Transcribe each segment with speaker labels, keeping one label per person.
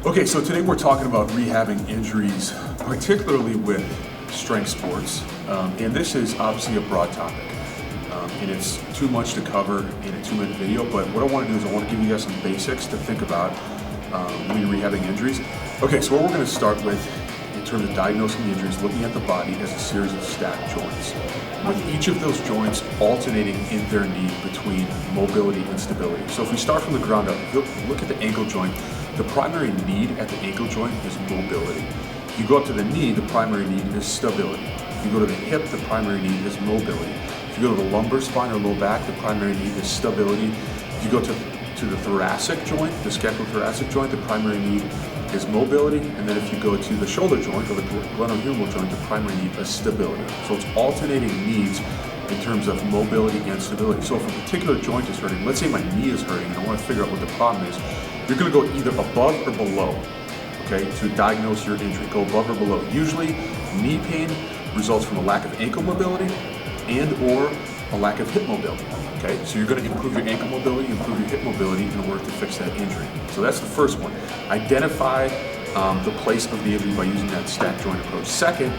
Speaker 1: Okay, so today we're talking about rehabbing injuries, particularly with strength sports. And this is obviously a broad topic. And it's too much to cover in a 2-minute video, but what I want to do is I want to give you guys some basics to think about when you're rehabbing injuries. Okay, so what we're going to start with in terms of diagnosing the injuries, looking at the body as a series of stacked joints, with each of those joints alternating in their need between mobility and stability. So if we start from the ground up, if you look at the ankle joint, the primary need at the ankle joint is mobility. If you go up to the knee, the primary need is stability. If you go to the hip, the primary need is mobility. If you go to the lumbar spine or low back, the primary need is stability. If you go to the thoracic joint, the scapulothoracic joint, the primary need is mobility. And then if you go to the shoulder joint or the glenohumeral joint, the primary need is stability. So it's alternating needs in terms of mobility and stability. So if a particular joint is hurting, let's say my knee is hurting and I want to figure out what the problem is, you're going to go either above or below, okay, to diagnose your injury. Go above or below. Usually, knee pain results from a lack of ankle mobility and or a lack of hip mobility, okay? So you're going to improve your ankle mobility, improve your hip mobility in order to fix that injury. So that's the first one. Identify the place of the injury by using that stacked joint approach. Second,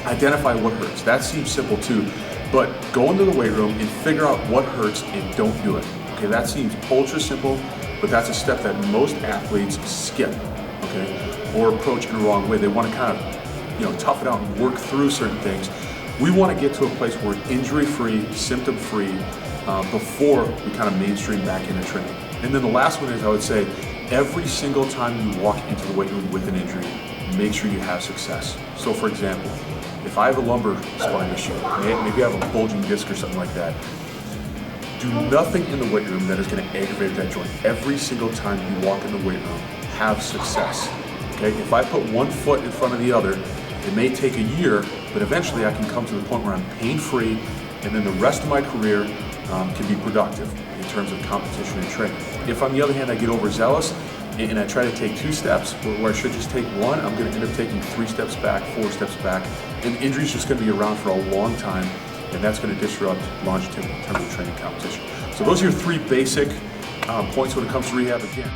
Speaker 1: identify what hurts. That seems simple too, but go into the weight room and figure out what hurts and don't do it. Okay, that seems ultra simple, but that's a step that most athletes skip, okay, or approach in the wrong way. They want to kind of, tough it out and work through certain things. We want to get to a place where injury-free, symptom-free, before we kind of mainstream back into training. And then the last one is, I would say, every single time you walk into the weight room with an injury, make sure you have success. So for example, if I have a lumbar spine issue, maybe I have a bulging disc or something like that, do nothing in the weight room that is going to aggravate that joint. Every single time you walk in the weight room, have success. Okay? If I put one foot in front of the other, it may take a year, but eventually I can come to the point where I'm pain-free, and then the rest of my career can be productive in terms of competition and training. If on the other hand I get overzealous and I try to take 2 steps where I should just take 1, I'm going to end up taking 3 steps back, 4 steps back, and the injury's just going to be around for a long time, and that's going to disrupt longevity in terms of training competition. So those are your 3 basic points when it comes to rehab again.